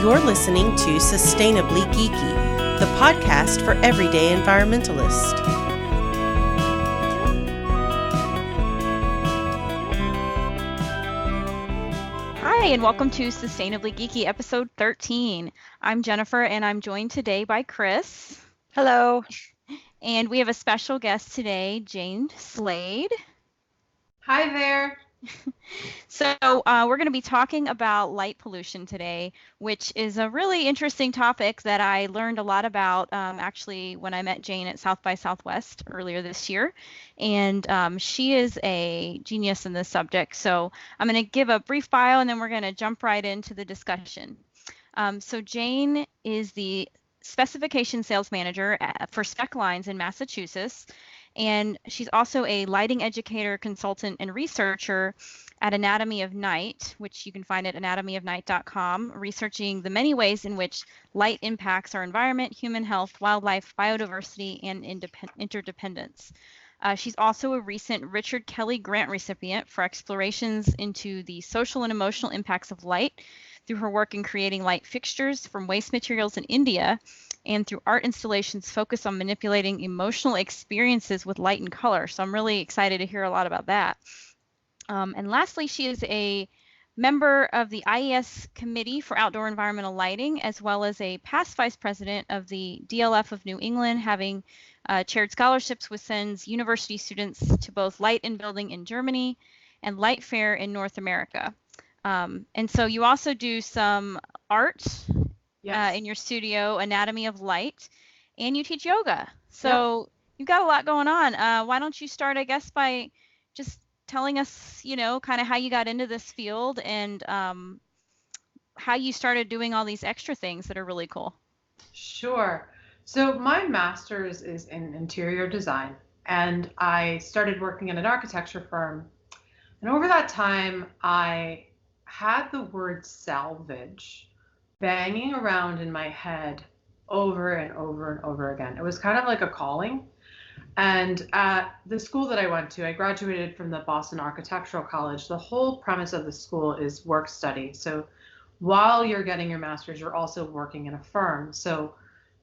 You're listening to Sustainably Geeky, the podcast for everyday environmentalists. Hi, and welcome to Sustainably Geeky, episode 13. I'm Jennifer, and I'm joined today by Chris. Hello. And we have a special guest today, Jane Slade. Hi there. So we're going to be talking about light pollution today, which is a really interesting topic that I learned a lot about actually when I met Jane at South by Southwest earlier this year. And she is a genius in this subject. So I'm going to give a brief bio and then we're going to jump right into the discussion. So Jane is the specification sales manager for Spec Lines in Massachusetts. And she's also a lighting educator, consultant, and researcher at Anatomy of Night, which you can find at anatomyofnight.com, researching the many ways in which light impacts our environment, human health, wildlife, biodiversity, and interdependence. She's also a recent Richard Kelly Grant recipient for explorations into the social and emotional impacts of light through her work in creating light fixtures from waste materials in India, and through art installations focused on manipulating emotional experiences with light and color. So I'm really excited to hear a lot about that. And lastly, she is a member of the IES Committee for Outdoor Environmental Lighting, as well as a past vice president of the DLF of New England, having chaired scholarships which sends university students to both Light in Building in Germany and Light Fair in North America. And so you also do some art in your studio, Anatomy of Light, and you teach yoga. So you've got a lot going on. Why don't you start, I guess, by just telling us, kind of how you got into this field and how you started doing all these extra things that are really cool. Sure. So my master's is in interior design, and I started working in an architecture firm. And over that time, I had the word salvage banging around in my head over and over and over again. It was kind of like a calling. And at the school that I went to, I graduated from the Boston Architectural College. The whole premise of the school is work study. So while you're getting your master's, you're also working in a firm. So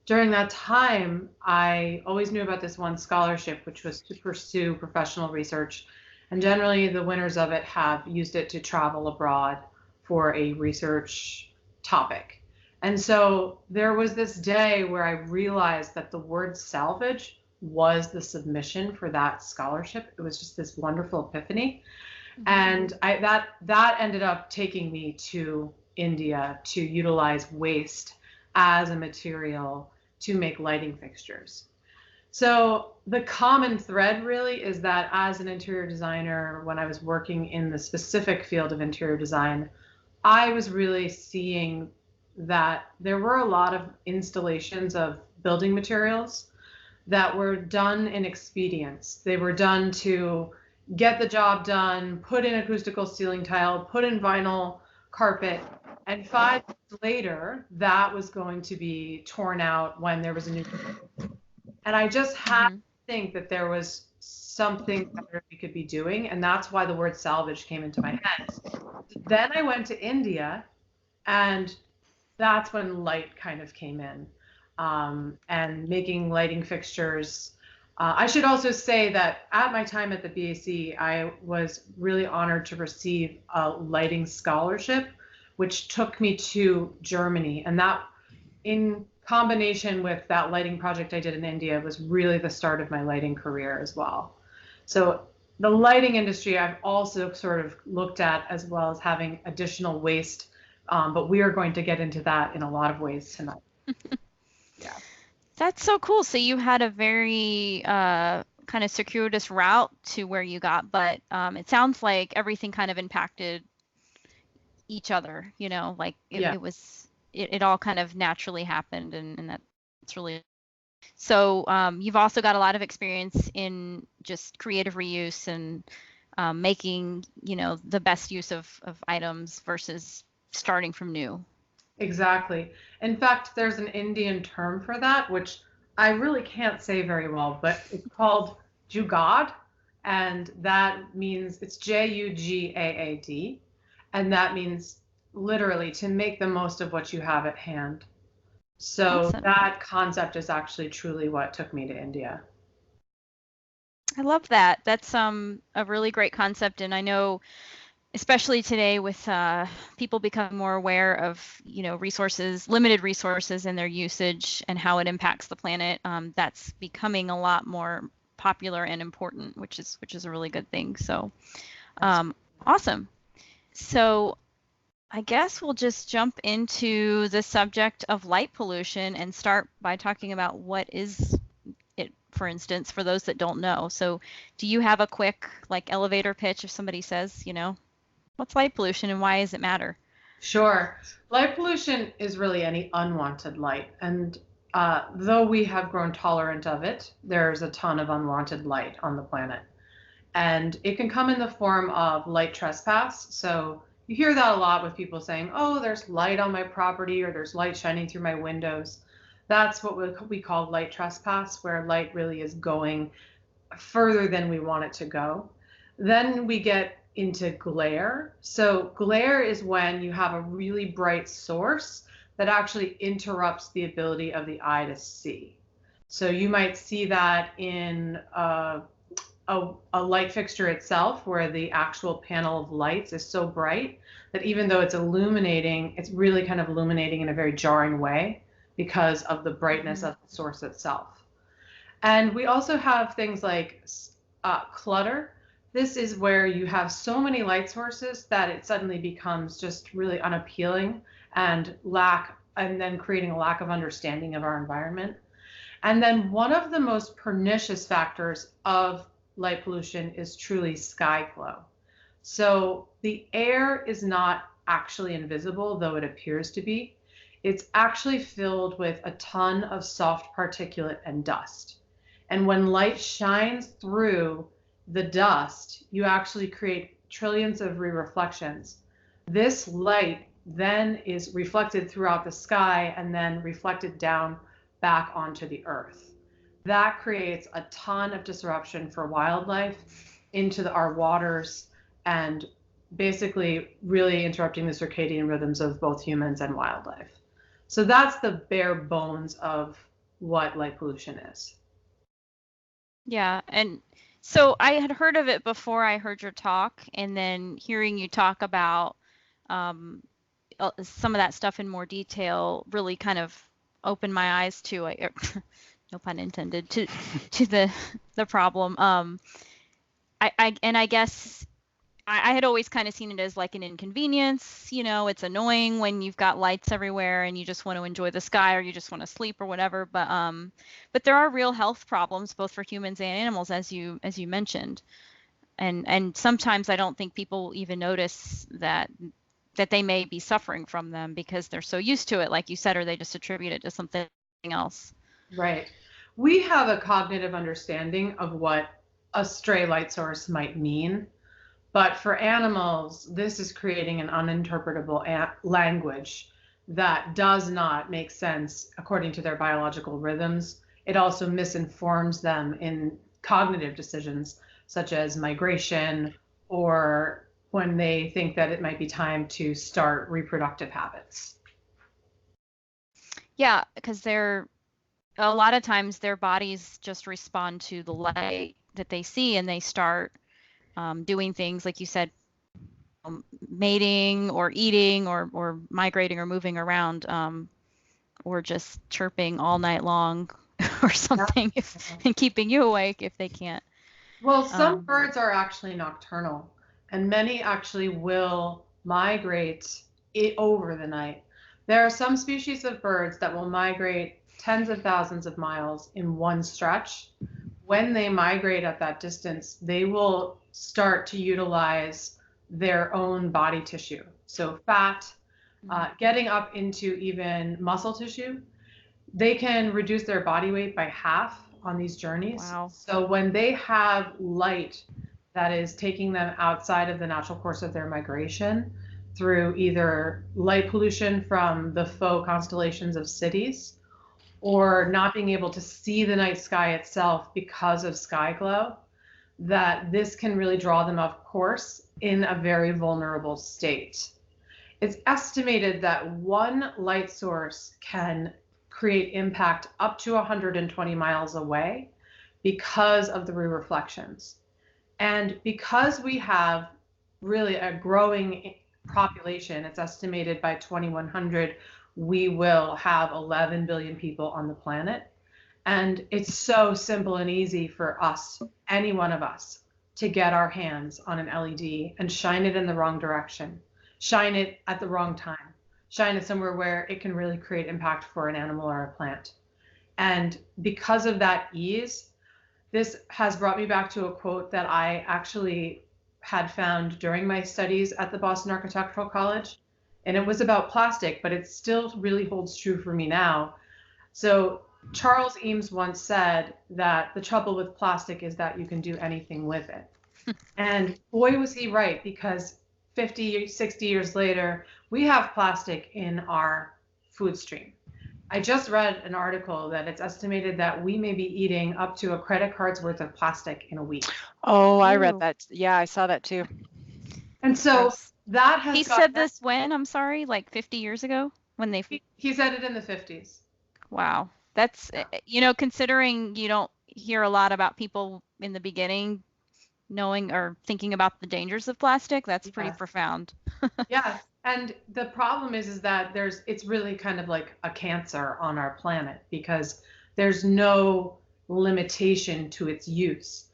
during that time, I always knew about this one scholarship, which was to pursue professional research. And generally, the winners of it have used it to travel abroad for a research topic. And so there was this day where I realized that the word salvage was the submission for that scholarship. It was just this wonderful epiphany. And that ended up taking me to India to utilize waste as a material to make lighting fixtures. So the common thread really is that as an interior designer, when I was working in the specific field of interior design, I was really seeing that there were a lot of installations of building materials that were done in expedience. They were done to get the job done, put in acoustical ceiling tile, put in vinyl carpet, and 5 years later, that was going to be torn out when there was a new. And I just had to think that there was something better we could be doing, and that's why the word salvage came into my head. Then I went to India, and that's when light kind of came in, and making lighting fixtures. I should also say that at my time at the BAC, I was really honored to receive a lighting scholarship, which took me to Germany, and that, in combination with that lighting project I did in India, was really the start of my lighting career as well. So the lighting industry I've also sort of looked at as well as having additional waste, but we are going to get into that in a lot of ways tonight. Yeah. That's so cool. So you had a very kind of circuitous route to where you got, but it sounds like everything kind of impacted each other, like it all kind of naturally happened, and that's really. So you've also got a lot of experience in just creative reuse and making, the best use of items versus starting from new. Exactly. In fact, there's an Indian term for that, which I really can't say very well, but it's called Jugaad, and that means it's Jugaad, and that means literally to make the most of what you have at hand. So Awesome. that concept is actually truly what took me to India. I love that. That's a really great concept, and I know, especially today with people becoming more aware of resources, limited resources, and their usage and how it impacts the planet. That's becoming a lot more popular and important, which is a really good thing. So awesome. So I guess we'll just jump into the subject of light pollution and start by talking about what is it, for instance, for those that don't know. So do you have a quick elevator pitch if somebody says, what's light pollution and why does it matter? Sure. Light pollution is really any unwanted light. And though we have grown tolerant of it, there's a ton of unwanted light on the planet. And it can come in the form of light trespass. So you hear that a lot with people saying, oh, there's light on my property or there's light shining through my windows. That's what we call light trespass, where light really is going further than we want it to go. Then we get into glare. So glare is when you have a really bright source that actually interrupts the ability of the eye to see. So you might see that in a light fixture itself, where the actual panel of lights is so bright that even though it's illuminating, it's really kind of illuminating in a very jarring way because of the brightness of the source itself. And we also have things like clutter. This is where you have so many light sources that it suddenly becomes just really unappealing and then creating a lack of understanding of our environment. And then one of the most pernicious factors of light pollution is truly sky glow. So the air is not actually invisible, though it appears to be. It's actually filled with a ton of soft particulate and dust. And when light shines through the dust, you actually create trillions of reflections. This light then is reflected throughout the sky and then reflected down back onto the earth. That creates a ton of disruption for wildlife into our waters and basically really interrupting the circadian rhythms of both humans and wildlife. So that's the bare bones of what light pollution is. Yeah, and so I had heard of it before I heard your talk, and then hearing you talk about some of that stuff in more detail really kind of opened my eyes to it. No pun intended, to the problem. I guess I had always kind of seen it as like an inconvenience. It's annoying when you've got lights everywhere and you just want to enjoy the sky or you just want to sleep or whatever. But there are real health problems both for humans and animals, as you mentioned. And sometimes I don't think people even notice that they may be suffering from them because they're so used to it, like you said, or they just attribute it to something else. Right. We have a cognitive understanding of what a stray light source might mean. But for animals, this is creating an uninterpretable language that does not make sense according to their biological rhythms. It also misinforms them in cognitive decisions, such as migration or when they think that it might be time to start reproductive habits. Yeah, because a lot of times their bodies just respond to the light that they see and they start doing things like you said, mating or eating or migrating or moving around, or just chirping all night long or something, and keeping you awake if they can't. Well, some birds are actually nocturnal, and many actually will migrate over the night. There are some species of birds that will migrate tens of thousands of miles in one stretch. When they migrate at that distance, they will start to utilize their own body tissue. So fat, getting up into even muscle tissue. They can reduce their body weight by half on these journeys. Wow. So when they have light that is taking them outside of the natural course of their migration through either light pollution from the faux constellations of cities, or not being able to see the night sky itself because of sky glow, that this can really draw them off course in a very vulnerable state. It's estimated that one light source can create impact up to 120 miles away because of the reflections. And because we have really a growing population, it's estimated by 2100 we will have 11 billion people on the planet. And it's so simple and easy for us, any one of us, to get our hands on an LED and shine it in the wrong direction, shine it at the wrong time, shine it somewhere where it can really create impact for an animal or a plant. And because of that ease, this has brought me back to a quote that I actually had found during my studies at the Boston Architectural College. And it was about plastic, but it still really holds true for me now. So Charles Eames once said that the trouble with plastic is that you can do anything with it. And boy, was he right, because 50, 60 years later, we have plastic in our food stream. I just read an article that it's estimated that we may be eating up to a credit card's worth of plastic in a week. Oh, I read Ooh. that. Yeah, I saw that too. And so Gross. that has He said this when, I'm sorry, like 50 years ago when they, he said it in the 50s. wow. That's, you know, considering you don't hear a lot about people in the beginning knowing or thinking about the dangers of plastic, that's pretty Yes. profound. Yes. And the problem is that it's really kind of like a cancer on our planet because there's no limitation to its use.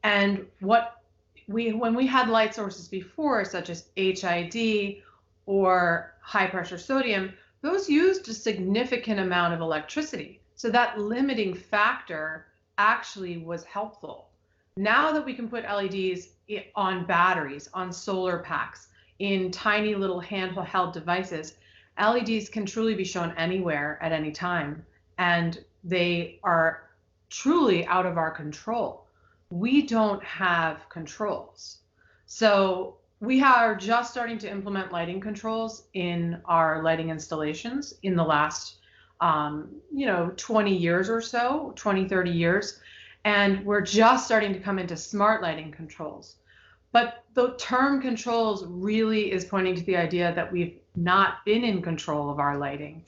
And when we had light sources before, such as HID or high pressure sodium, those used a significant amount of electricity. So that limiting factor actually was helpful. Now that we can put LEDs on batteries, on solar packs, in tiny little handheld devices, LEDs can truly be shown anywhere at any time, and they are truly out of our control. We don't have controls. So we are just starting to implement lighting controls in our lighting installations in the last 20 years or so, 20, 30 years. And we're just starting to come into smart lighting controls. But the term controls really is pointing to the idea that we've not been in control of our lighting.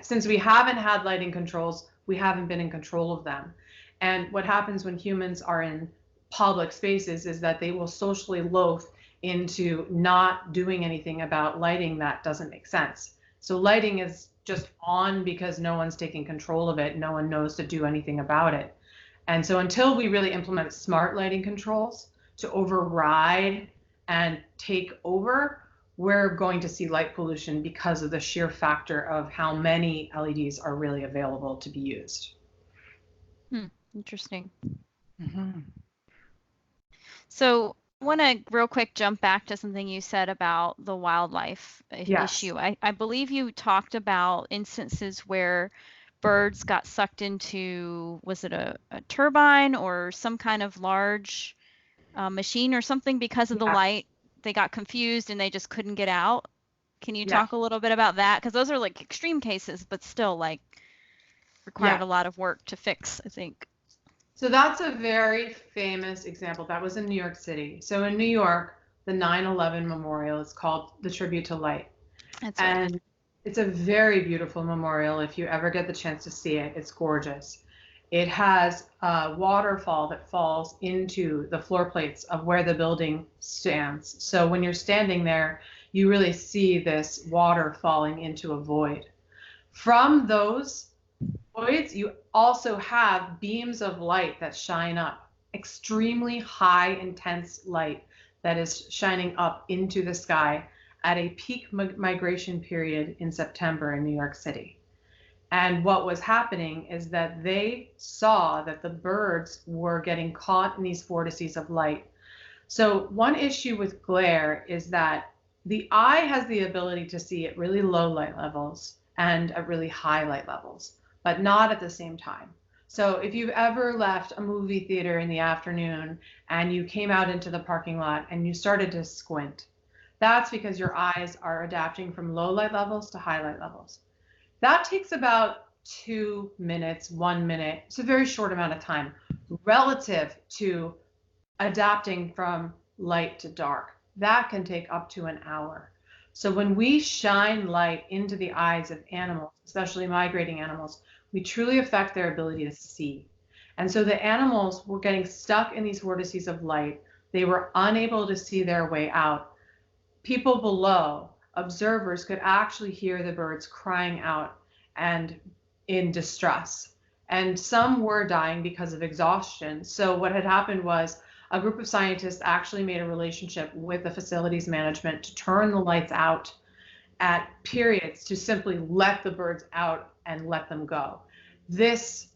Since we haven't had lighting controls, we haven't been in control of them. And what happens when humans are in public spaces is that they will socially loath into not doing anything about lighting that doesn't make sense. So lighting is just on because no one's taking control of it. No one knows to do anything about it. And so until we really implement smart lighting controls to override and take over, we're going to see light pollution because of the sheer factor of how many LEDs are really available to be used. Interesting. Mm-hmm. So I want to real quick jump back to something you said about the wildlife Yes. issue. I believe you talked about instances where birds got sucked into, was it a turbine or some kind of large machine or something because of the Yeah. light? They got confused and they just couldn't get out. Can you Yeah. talk a little bit about that? Because those are like extreme cases, but still like required Yeah. a lot of work to fix, I think. So that's a very famous example. That was in New York City. So in New York, the 9/11 memorial is called the Tribute to Light. That's right. And it's a very beautiful memorial. If you ever get the chance to see it, it's gorgeous. It has a waterfall that falls into the floor plates of where the building stands. So when you're standing there, you really see this water falling into a void. From those voids, you also have beams of light that shine up, extremely high, intense light that is shining up into the sky at a peak migration period in September in New York City. And what was happening is that they saw that the birds were getting caught in these vortices of light. So one issue with glare is that the eye has the ability to see at really low light levels and at really high light levels, but not at the same time. So if you've ever left a movie theater in the afternoon and you came out into the parking lot and you started to squint, that's because your eyes are adapting from low light levels to high light levels. That takes about 2 minutes, 1 minute. It's a very short amount of time relative to adapting from light to dark. That can take up to an hour. So when we shine light into the eyes of animals, especially migrating animals, we truly affect their ability to see. And so the animals were getting stuck in these vortices of light. They were unable to see their way out. People below, observers, could actually hear the birds crying out and in distress. And some were dying because of exhaustion. So what had happened was a group of scientists actually made a relationship with the facilities management to turn the lights out at periods to simply let the birds out and let them go. This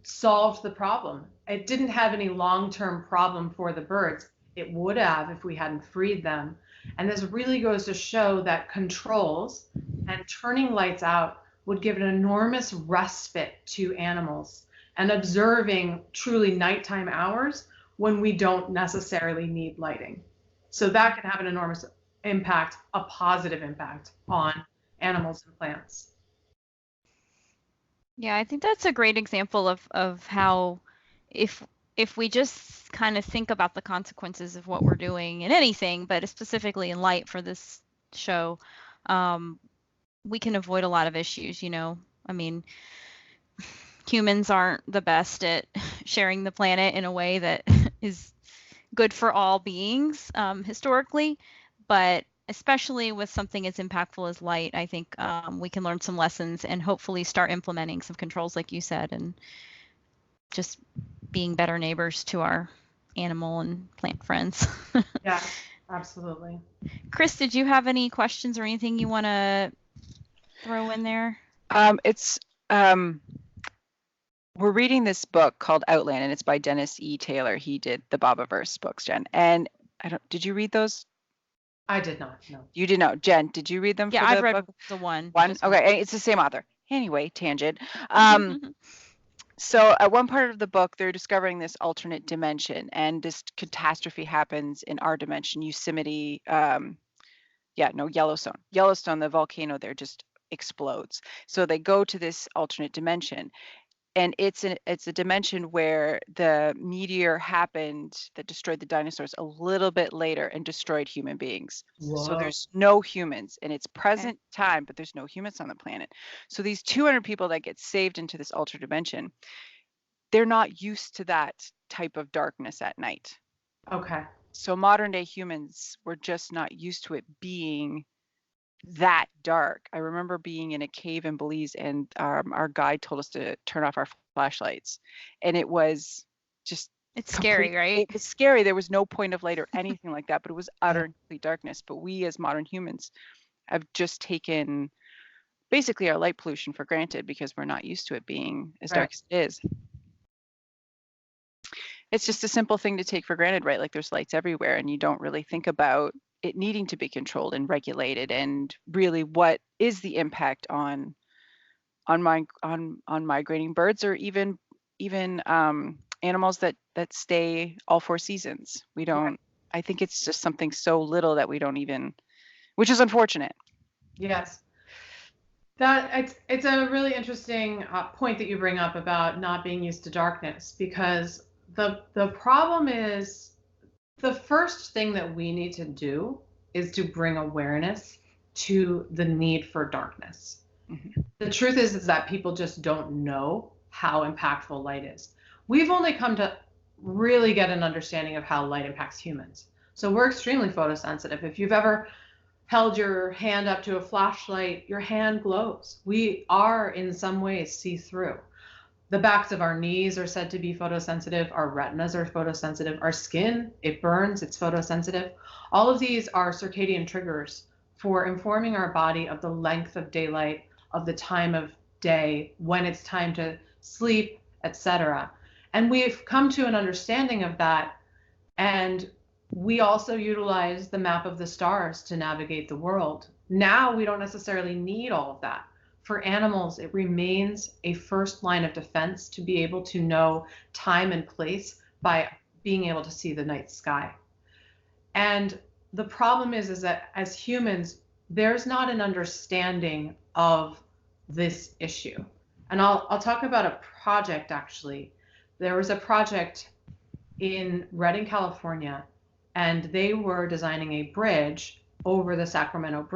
solved the problem. It didn't have any long-term problem for the birds. It would have if we hadn't freed them. And this really goes to show that controls and turning lights out would give an enormous respite to animals, and observing truly nighttime hours when we don't necessarily need lighting. So that can have an enormous impact, a positive impact on animals and plants. Yeah, I think that's a great example of how if we just kind of think about the consequences of what we're doing in anything, but specifically in light for this show, we can avoid a lot of issues, you know. I mean, humans aren't the best at sharing the planet in a way that is good for all beings historically, but especially with something as impactful as light, I think we can learn some lessons and hopefully start implementing some controls like you said, and just being better neighbors to our animal and plant friends. Yeah, absolutely. Chris, did you have any questions or anything you want to throw in there? We're reading this book called Outland, and it's by Dennis E. Taylor. He did the Bobaverse books, Jen. And did you read those? I did not, no. You did not. Jen, did you read them? Yeah, for the I've read book? the one. Okay, it's the same author. Anyway, tangent. So at one part of the book, they're discovering this alternate dimension, and this catastrophe happens in our dimension, Yosemite. Yellowstone. Yellowstone, the volcano there just explodes. So they go to this alternate dimension, and it's a dimension where the meteor happened that destroyed the dinosaurs a little bit later and destroyed human beings. Whoa. So there's no humans in its present time, but there's no humans on the planet. So these 200 people that get saved into this alternate dimension, they're not used to that type of darkness at night. Okay. So modern day humans were just not used to it being that dark. I remember being in a cave in Belize, and our guide told us to turn off our flashlights, and it was just scary, right? It was scary. There was no point of light or anything like that, but it was utter and complete darkness. But we as modern humans have just taken basically our light pollution for granted because we're not used to it being as dark as it is. It's just a simple thing to take for granted, right? Like there's lights everywhere, and you don't really think about it needing to be controlled and regulated, and really what is the impact on migrating birds, or even animals that stay all 4 seasons. We don't. I think it's just something so little that we don't even, which is unfortunate. Yes. That it's a really interesting point that you bring up about not being used to darkness, because the problem is, the first thing that we need to do is to bring awareness to the need for darkness. Mm-hmm. The truth is that people just don't know how impactful light is. We've only come to really get an understanding of how light impacts humans. So we're extremely photosensitive. If you've ever held your hand up to a flashlight, your hand glows. We are in some ways see-through. The backs of our knees are said to be photosensitive. Our retinas are photosensitive. Our skin, it burns, it's photosensitive. All of these are circadian triggers for informing our body of the length of daylight, of the time of day, when it's time to sleep, etc. And we've come to an understanding of that. And we also utilize the map of the stars to navigate the world. Now we don't necessarily need all of that. For animals, it remains a first line of defense to be able to know time and place by being able to see the night sky. And the problem is that as humans, there's not an understanding of this issue. And I'll talk about a project, actually. There was a project in Redding, California, and they were designing a bridge over the Sacramento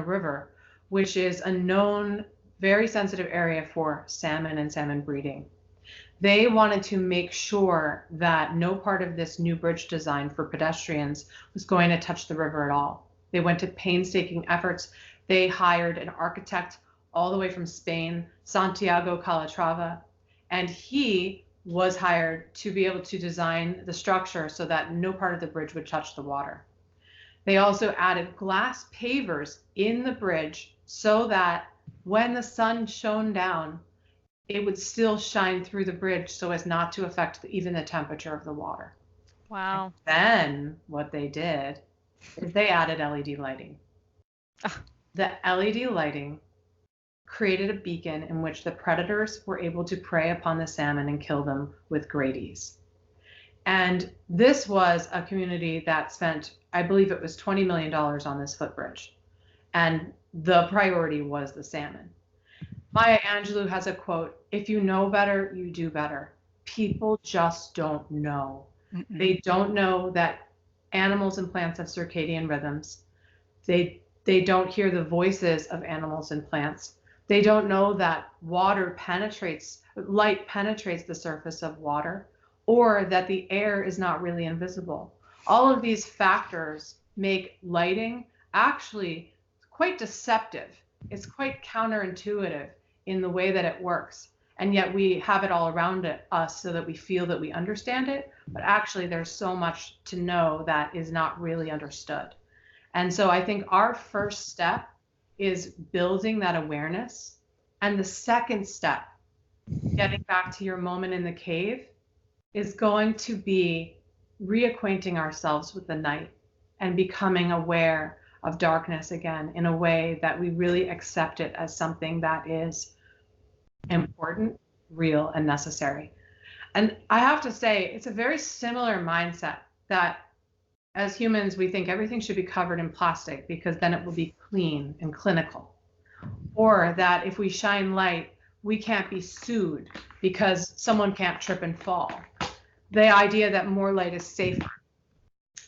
River, which is a known, very sensitive area for salmon and salmon breeding. They wanted to make sure that no part of this new bridge design for pedestrians was going to touch the river at all. They went to painstaking efforts. They hired an architect all the way from Spain, Santiago Calatrava, and he was hired to be able to design the structure so that no part of the bridge would touch the water. They also added glass pavers in the bridge so that when the sun shone down, it would still shine through the bridge so as not to affect even the temperature of the water. Wow. And then what they did is they added LED lighting. The LED lighting created a beacon in which the predators were able to prey upon the salmon and kill them with great ease. And this was a community that spent, I believe it was $20 million on this footbridge. And the priority was the salmon. Maya Angelou has a quote, "If you know better, you do better." People just don't know. They don't know that animals and plants have circadian rhythms. They don't hear the voices of animals and plants. They don't know that light penetrates the surface of water, or that the air is not really invisible. All of these factors make lighting actually quite deceptive. It's quite counterintuitive in the way that it works. And yet we have it all around us so that we feel that we understand it. But actually, there's so much to know that is not really understood. And so I think our first step is building that awareness. And the second step, getting back to your moment in the cave, is going to be reacquainting ourselves with the night and becoming aware of darkness again in a way that we really accept it as something that is important, real, and necessary. And I have to say, it's a very similar mindset that as humans, we think everything should be covered in plastic because then it will be clean and clinical. Or that if we shine light, we can't be sued because someone can't trip and fall. The idea that more light is safer.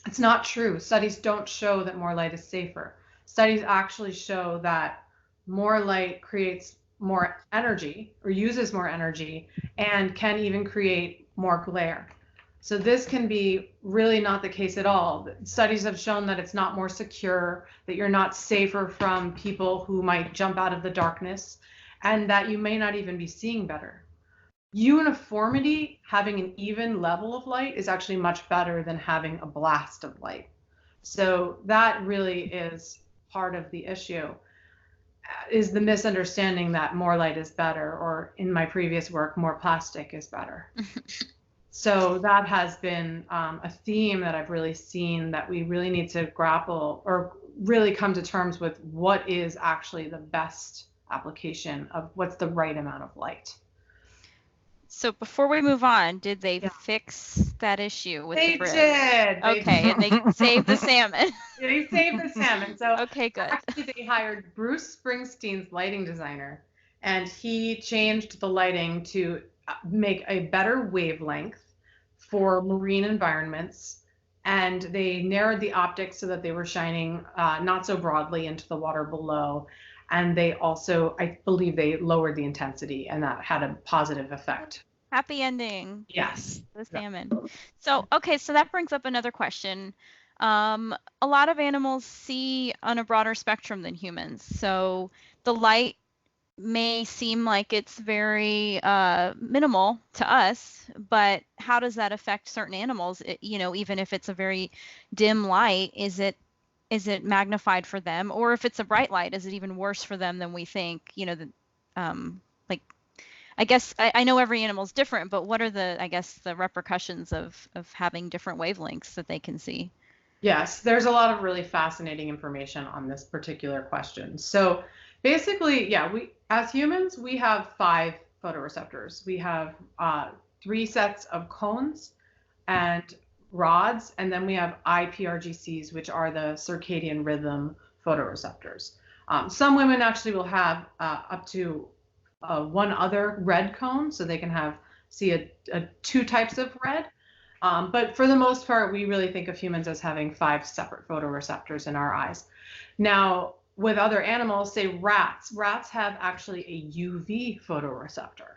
It's not true. Studies don't show that more light is safer. Studies actually show that more light creates more energy or uses more energy and can even create more glare. So this can be really not the case at all. Studies have shown that it's not more secure, that you're not safer from people who might jump out of the darkness, and that you may not even be seeing better. Uniformity, having an even level of light, is actually much better than having a blast of light. So that really is part of the issue, is the misunderstanding that more light is better, or in my previous work, more plastic is better. So that has been a theme that I've really seen, that we really need to grapple or really come to terms with what is actually the best application of what's the right amount of light. So before we move on, did they fix that issue with the bridge? They did. Okay, and they saved the salmon. They saved the salmon. So okay, good. Actually, they hired Bruce Springsteen's lighting designer, and he changed the lighting to make a better wavelength for marine environments. And they narrowed the optics so that they were shining not so broadly into the water below. And they also, I believe, they lowered the intensity, and that had a positive effect. Happy ending. Yes. The salmon. So, okay, so that brings up another question. A lot of animals see on a broader spectrum than humans. So the light may seem like it's very minimal to us, but how does that affect certain animals? Even if it's a very dim light, is it magnified for them? Or if it's a bright light, is it even worse for them than we think? I guess I know every animal is different, but what are the repercussions of having different wavelengths that they can see? Yes, there's a lot of really fascinating information on this particular question. So basically, we as humans, we have 5 photoreceptors. We have 3 sets of cones and rods, and then we have IPRGCs, which are the circadian rhythm photoreceptors. Some women actually will have up to one other red cone, so they can see 2 types of red. But for the most part, we really think of humans as having 5 separate photoreceptors in our eyes. Now, with other animals, say rats have actually a UV photoreceptor.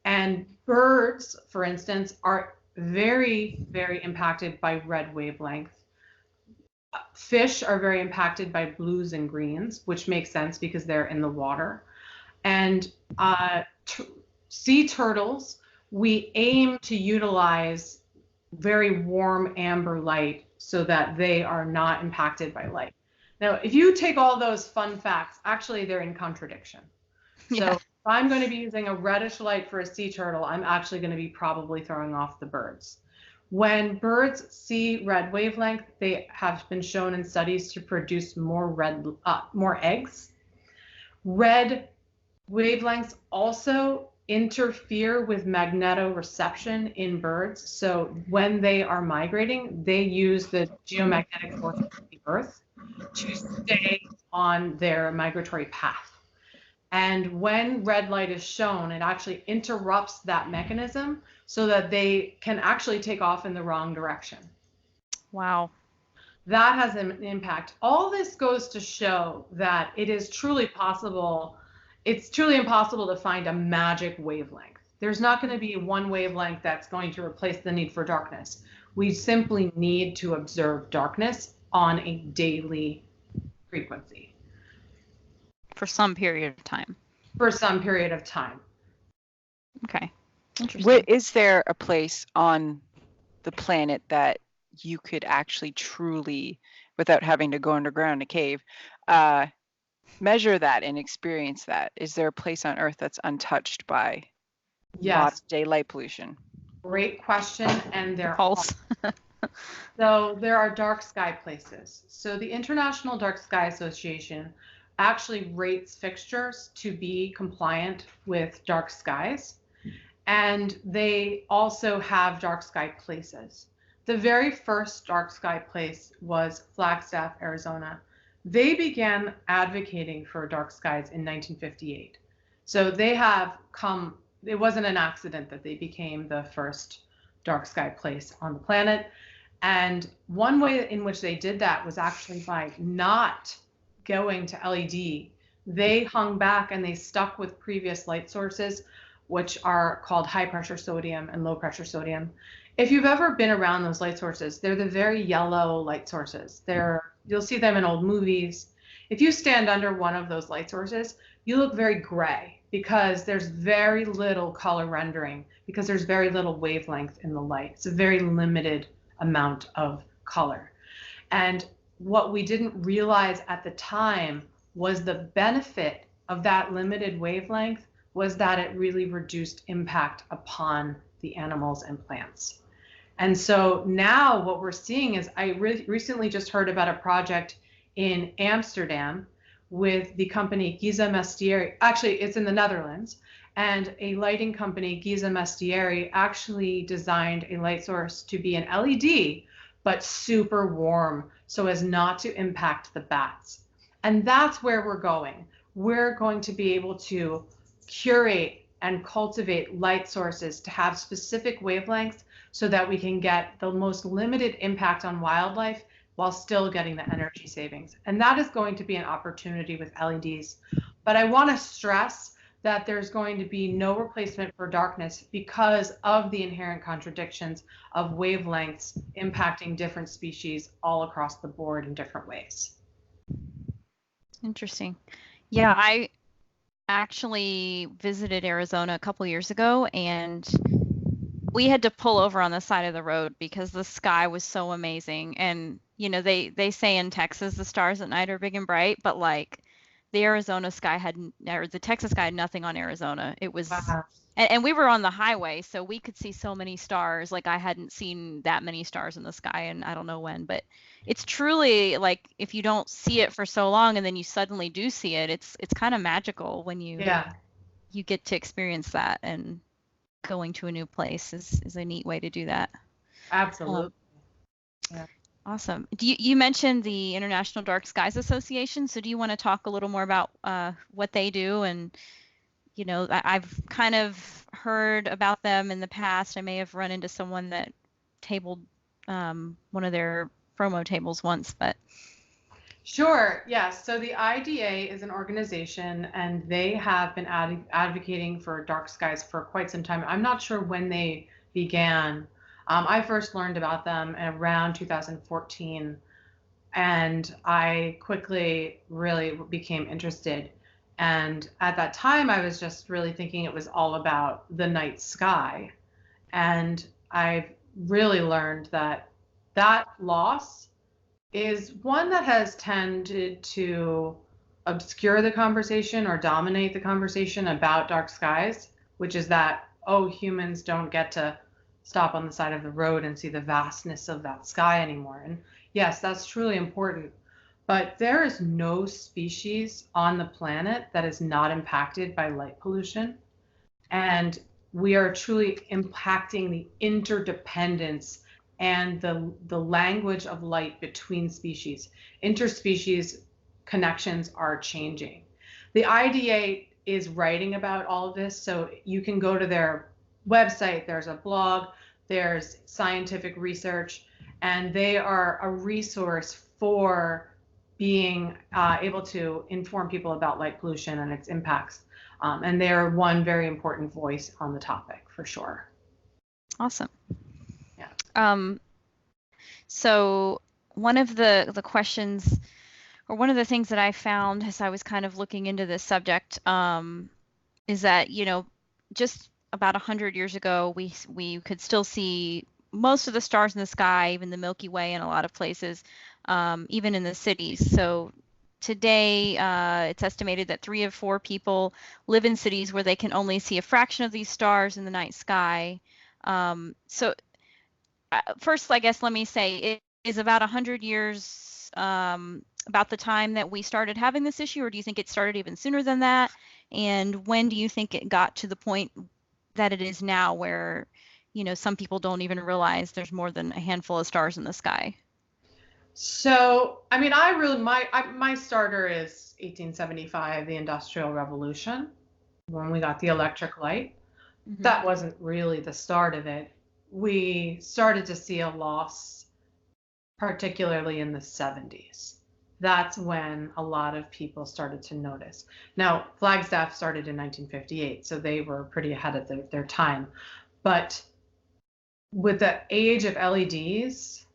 And birds, for instance, are very, very impacted by red wavelength. Fish are very impacted by blues and greens, which makes sense because they're in the water. And sea turtles, we aim to utilize very warm amber light so that they are not impacted by light. Now, if you take all those fun facts, actually they're in contradiction. So if I'm going to be using a reddish light for a sea turtle, I'm actually going to be probably throwing off the birds. When birds see red wavelength, they have been shown in studies to produce more eggs. Red wavelengths also interfere with magnetoreception in birds. So when they are migrating, they use the geomagnetic force of the Earth to stay on their migratory path. And when red light is shown, it actually interrupts that mechanism so that they can actually take off in the wrong direction. Wow. That has an impact. All this goes to show that it is truly possible. It's truly impossible to find a magic wavelength. There's not going to be one wavelength that's going to replace the need for darkness. We simply need to observe darkness on a daily frequency. For some period of time. For some period of time. Okay. Interesting. Is there a place on the planet that you could actually truly, without having to go underground in a cave, measure that and experience that? Is there a place on Earth that's untouched by modern-day light pollution? Great question, and there Pulse. So there are dark sky places. So the International Dark Sky Association actually rates fixtures to be compliant with dark skies, and they also have dark sky places. The very first dark sky place was Flagstaff, Arizona. They began advocating for dark skies in 1958. So they have come, it wasn't an accident that they became the first dark sky place on the planet. And one way in which they did that was actually by not going to LED. They hung back and they stuck with previous light sources, which are called high pressure sodium and low pressure sodium. If you've ever been around those light sources, they're the very yellow light sources. You'll see them in old movies. If you stand under one of those light sources, you look very gray because there's very little color rendering, because there's very little wavelength in the light. It's a very limited amount of color. And what we didn't realize at the time was the benefit of that limited wavelength was that it really reduced impact upon the animals and plants. And so now what we're seeing is, I recently just heard about a project in Amsterdam with the company Giza Mestieri. Actually, it's in the Netherlands. And a lighting company, Giza Mestieri, actually designed a light source to be an LED, but super warm so as not to impact the bats. And that's where we're going. We're going to be able to curate and cultivate light sources to have specific wavelengths so that we can get the most limited impact on wildlife while still getting the energy savings. And that is going to be an opportunity with LEDs. But I want to stress that there's going to be no replacement for darkness because of the inherent contradictions of wavelengths impacting different species all across the board in different ways. Interesting. Yeah, I actually visited Arizona a couple years ago, and we had to pull over on the side of the road because the sky was so amazing. And, you know, they say in Texas the stars at night are big and bright, but like the Arizona sky or the Texas sky had nothing on Arizona. It was, and we were on the highway, so we could see so many stars. Like I hadn't seen that many stars in the sky, and I don't know when, but it's truly like if you don't see it for so long and then you suddenly do see it, it's kind of magical when you get to experience that. And going to a new place is a neat way to do that. Absolutely. Awesome. You mentioned the International Dark Skies Association, so do you want to talk a little more about what they do and I've kind of heard about them in the past. I may have run into someone that tabled one of their promo tables once, but. Sure, yes. So the IDA is an organization, and they have been advocating for dark skies for quite some time. I'm not sure when they began. I first learned about them around 2014, and I quickly really became interested. And at that time, I was just really thinking it was all about the night sky. And I've really learned that that loss is one that has tended to obscure the conversation or dominate the conversation about dark skies, which is that, oh, humans don't get to stop on the side of the road and see the vastness of that sky anymore. And yes, that's truly important. But there is no species on the planet that is not impacted by light pollution. And we are truly impacting the interdependence and the language of light between species. Interspecies connections are changing. The IDA is writing about all of this, so you can go to their website, there's a blog, there's scientific research, and they are a resource for being able to inform people about light pollution and its impacts. And they're one very important voice on the topic, for sure. Awesome. Yeah. So one of the questions, or one of the things that I found as I was kind of looking into this subject, is that, just about 100 years ago, we could still see most of the stars in the sky, even the Milky Way in a lot of places, even in the cities. So today, it's estimated that 3 of 4 people live in cities where they can only see a fraction of these stars in the night sky. So first, I guess, let me say it is about 100 years about the time that we started having this issue, or do you think it started even sooner than that? And when do you think it got to the point that it is now where, some people don't even realize there's more than a handful of stars in the sky? So, I mean, my starter is 1875, the Industrial Revolution, when we got the electric light. Mm-hmm. That wasn't really the start of it. We started to see a loss, particularly in the 70s. That's when a lot of people started to notice. Now, Flagstaff started in 1958, so they were pretty ahead of their time. But with the age of LEDs,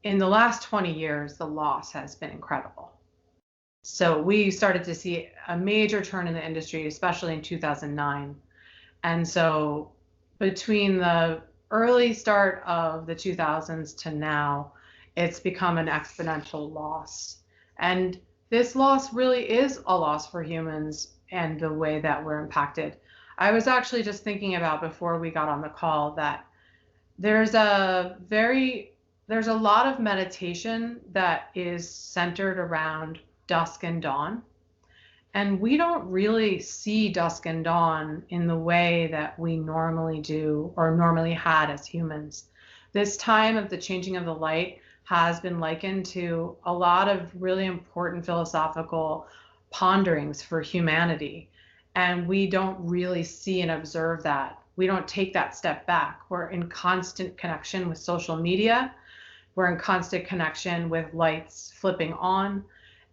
in the last 20 years, the loss has been incredible. So we started to see a major turn in the industry, especially in 2009. And so between the early start of the 2000s to now, it's become an exponential loss. And this loss really is a loss for humans and the way that we're impacted. I was actually just thinking about, before we got on the call, that there's a lot of meditation that is centered around dusk and dawn. And we don't really see dusk and dawn in the way that we normally do or normally had as humans. This time of the changing of the light has been likened to a lot of really important philosophical ponderings for humanity. And we don't really see and observe that. We don't take that step back. We're in constant connection with social media. We're in constant connection with lights flipping on.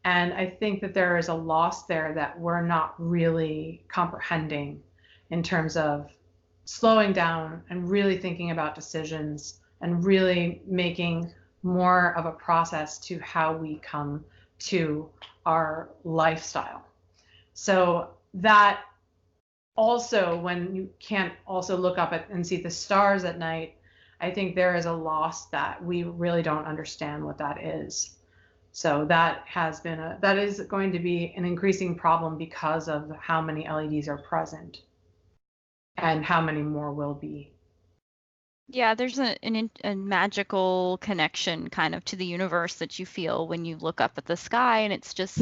And I think that there is a loss there that we're not really comprehending in terms of slowing down and really thinking about decisions and really making more of a process to how we come to our lifestyle. So that also, when you can't also look up and see the stars at night, I think there is a loss that we really don't understand what that is. So that is going to be an increasing problem because of how many LEDs are present and how many more will be. Yeah, there's a magical connection kind of to the universe that you feel when you look up at the sky, and it's just,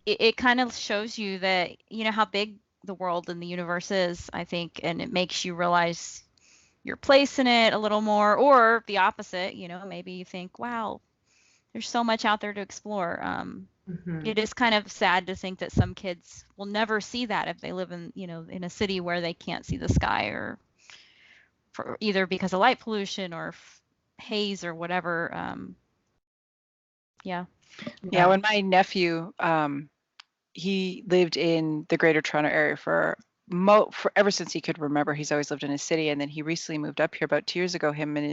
it kind of shows you that, how big the world and the universe is, I think, and it makes you realize your place in it a little more, or the opposite, maybe you think, wow, there's so much out there to explore. Mhm. It is kind of sad to think that some kids will never see that if they live in, in a city where they can't see the sky, or for either because of light pollution or haze or whatever. Yeah. Yeah, when my nephew, he lived in the Greater Toronto area for ever since he could remember. He's always lived in a city, and then he recently moved up here about 2 years ago. Him and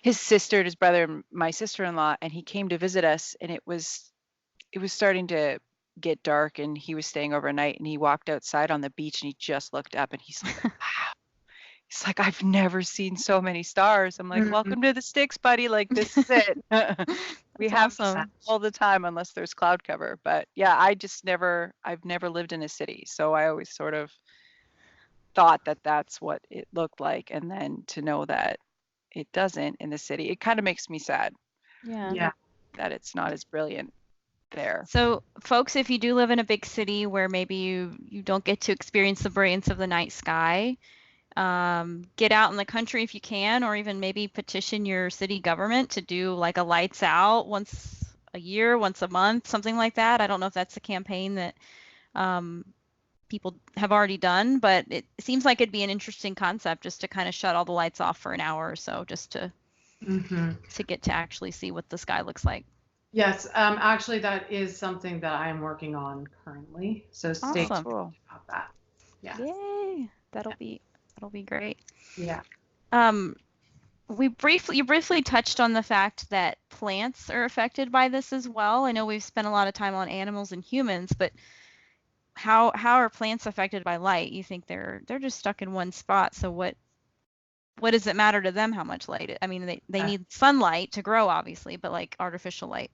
his sister and his brother and my sister-in-law, and he came to visit us, and it was starting to get dark, and he was staying overnight, and he walked outside on the beach, and he just looked up, and he's like, wow. He's like, I've never seen so many stars. I'm like, welcome to the sticks, buddy. Like, this is it. We have awesome. all the time unless there's cloud cover. But yeah, I've never lived in a city. So I always sort of thought that that's what it looked like. And then to know that it doesn't in the city, it kind of makes me sad. Yeah. That it's not as brilliant there. So folks, if you do live in a big city where maybe you don't get to experience the brilliance of the night sky, get out in the country if you can, or even maybe petition your city government to do like a lights out once a year, once a month, something like that. I don't know if that's a campaign that people have already done, but it seems like it'd be an interesting concept, just to kind of shut all the lights off for an hour or so, just to get to actually see what the sky looks like. Yes, actually, that is something that I'm working on currently. So stay tuned about that. Yeah. Yay! That'll be great. Yeah. You briefly touched on the fact that plants are affected by this as well. I know we've spent a lot of time on animals and humans, but how are plants affected by light? You think they're just stuck in one spot, so what does it matter to them how much light? I mean, they need sunlight to grow, obviously, but like artificial light.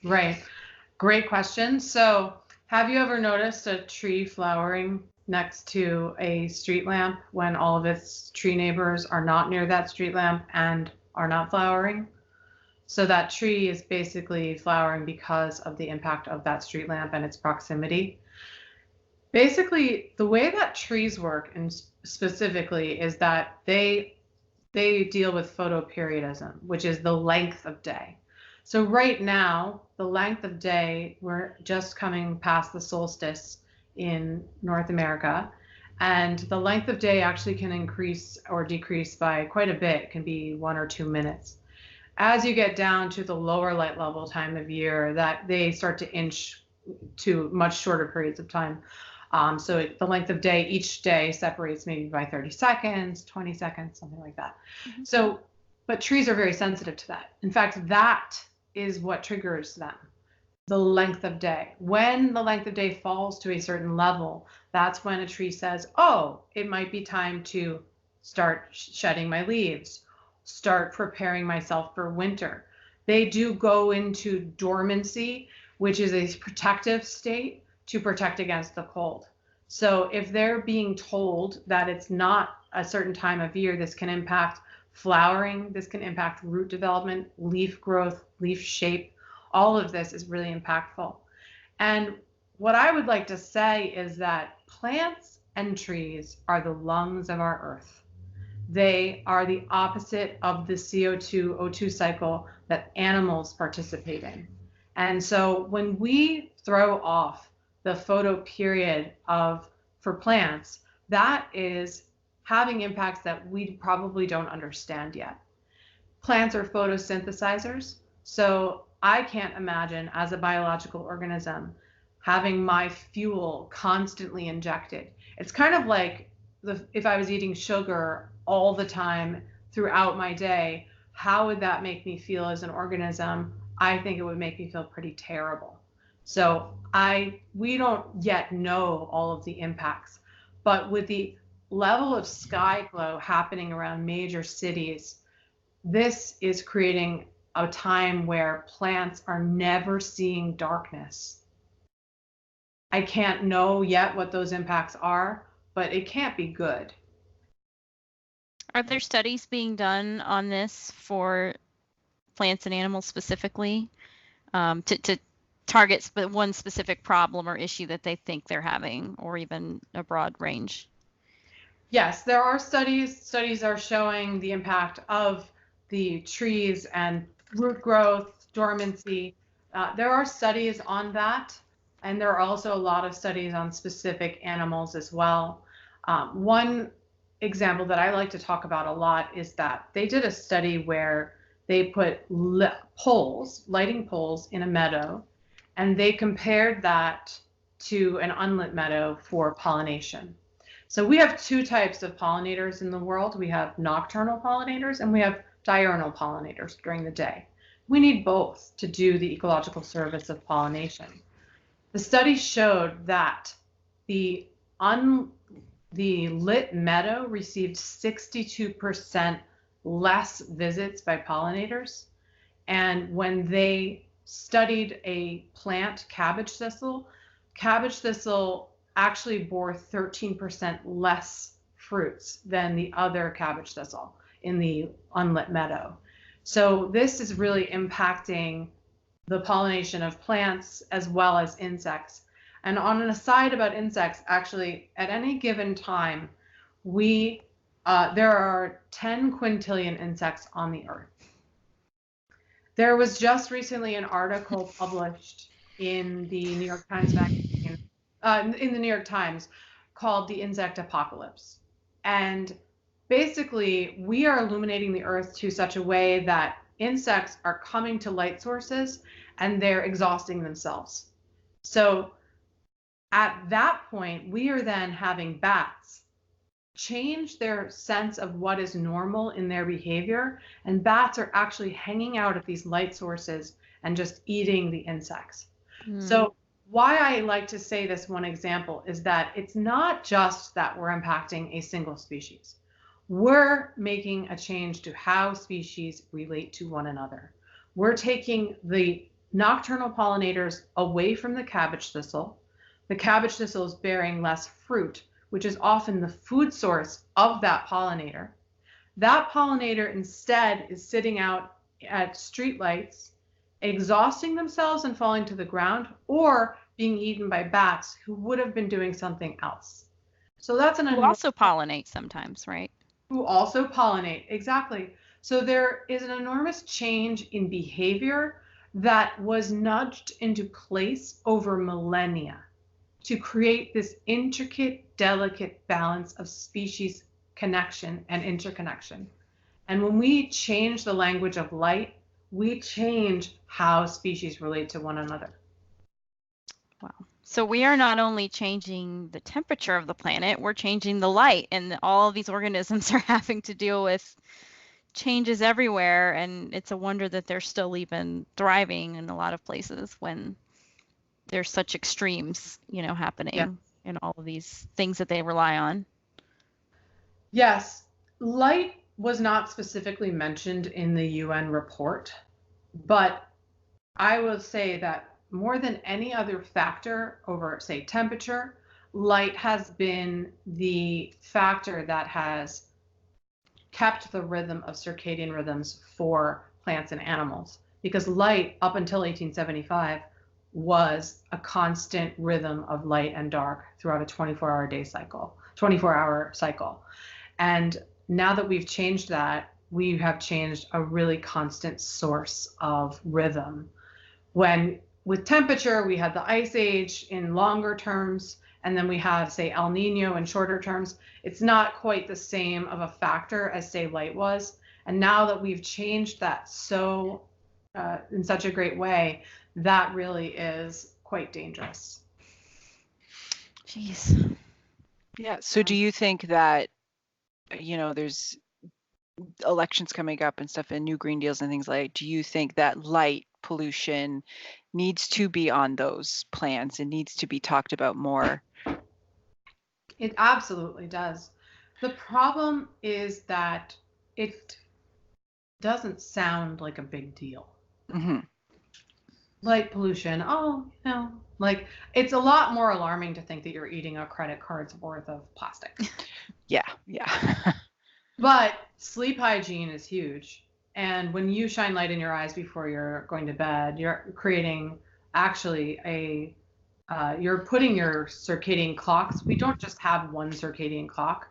Right. Great question. So have you ever noticed a tree flowering next to a street lamp when all of its tree neighbors are not near that street lamp and are not flowering? So that tree is basically flowering because of the impact of that street lamp and its proximity. Basically, the way that trees work, and specifically, is that they deal with photoperiodism, which is the length of day. So right now, the length of day, we're just coming past the solstice in North America, and the length of day actually can increase or decrease by quite a bit. It can be 1 or 2 minutes. As you get down to the lower light level time of year, that they start to inch to much shorter periods of time. So the length of day each day separates maybe by 30 seconds, 20 seconds, something like that. So, but trees are very sensitive to that. In fact, that is what triggers them, the length of day. When the length of day falls to a certain level, that's when a tree says, oh, it might be time to start shedding my leaves, start preparing myself for winter. They do go into dormancy, which is a protective state to protect against the cold. So if they're being told that it's not a certain time of year, this can impact flowering, this can impact root development, leaf growth, leaf shape. All of this is really impactful. And what I would like to say is that plants and trees are the lungs of our earth. They are the opposite of the CO2, O2 cycle that animals participate in. And so when we throw off the photoperiod for plants, that is having impacts that we probably don't understand yet. Plants are photosynthesizers, so I can't imagine as a biological organism having my fuel constantly injected. It's kind of like if I was eating sugar all the time throughout my day, how would that make me feel as an organism? I think it would make me feel pretty terrible. So we don't yet know all of the impacts, but with the level of sky glow happening around major cities, this is creating a time where plants are never seeing darkness. I can't know yet what those impacts are, but it can't be good. Are there studies being done on this for plants and animals specifically, to target one specific problem or issue that they think they're having, or even a broad range? Yes, there are studies. Studies are showing the impact of the trees and root growth, dormancy, There are studies on that, and there are also a lot of studies on specific animals as well. One example that I like to talk about a lot is that they did a study where they put lighting poles in a meadow, and they compared that to an unlit meadow for pollination. So we have two types of pollinators in the world. We have nocturnal pollinators and we have diurnal pollinators during the day. We need both to do the ecological service of pollination. The study showed that the lit meadow received 62% less visits by pollinators. And when they studied a plant, cabbage thistle actually bore 13% less fruits than the other cabbage thistle in the unlit meadow. So this is really impacting the pollination of plants as well as insects. And on an aside about insects, actually, at any given time, there are 10 quintillion insects on the earth. There was just recently an article published in the New York Times magazine, in the New York Times, called The Insect Apocalypse. And basically, we are illuminating the earth to such a way that insects are coming to light sources and they're exhausting themselves. So at that point, we are then having bats change their sense of what is normal in their behavior, and bats are actually hanging out at these light sources and just eating the insects. So why I like to say this one example is that it's not just that we're impacting a single species. We're making a change to how species relate to one another. We're taking the nocturnal pollinators away from the cabbage thistle. The cabbage thistle is bearing less fruit, which is often the food source of that pollinator. That pollinator instead is sitting out at streetlights, exhausting themselves and falling to the ground, or being eaten by bats who would have been doing something else. So that's who also pollinate sometimes, right? Who also pollinate, exactly. So there is an enormous change in behavior that was nudged into place over millennia to create this intricate, delicate balance of species connection and interconnection. And when we change the language of light, we change how species relate to one another. Wow. So we are not only changing the temperature of the planet, we're changing the light, and all of these organisms are having to deal with changes everywhere. And it's a wonder that they're still even thriving in a lot of places when there's such extremes, happening in all of these things that they rely on. Yes, light was not specifically mentioned in the UN report, but I will say that more than any other factor over, say, temperature, light has been the factor that has kept the rhythm of circadian rhythms for plants and animals. Because light, up until 1875, was a constant rhythm of light and dark throughout a 24-hour cycle. And now that we've changed that, we have changed a really constant source of rhythm. When with temperature, we had the ice age in longer terms, and then we have, say, El Nino in shorter terms. It's not quite the same of a factor as, say, light was. And now that we've changed that in such a great way, that really is quite dangerous. Jeez. Yeah. So do you think that, there's elections coming up and stuff and new Green Deals and things like, do you think that light pollution needs to be on those plans and needs to be talked about more? It absolutely does. The problem is that it doesn't sound like a big deal. Mm-hmm. Light pollution, like it's a lot more alarming to think that you're eating a credit card's worth of plastic. Yeah. But sleep hygiene is huge. And when you shine light in your eyes before you're going to bed, you're creating actually you're putting your circadian clocks. We don't just have one circadian clock.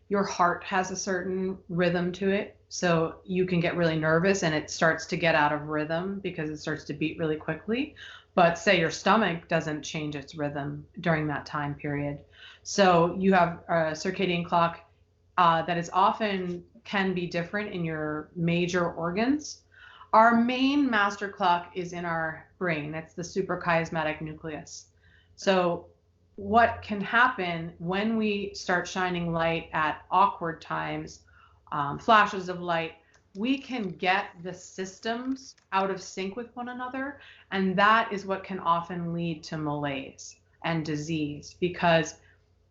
your heart has a certain rhythm to it. So you can get really nervous and it starts to get out of rhythm because it starts to beat really quickly. But say your stomach doesn't change its rhythm during that time period. So you have a circadian clock that is often can be different in your major organs. Our main master clock is in our brain. It's the suprachiasmatic nucleus. So what can happen when we start shining light at awkward times, flashes of light, we can get the systems out of sync with one another. And that is what can often lead to malaise and disease, because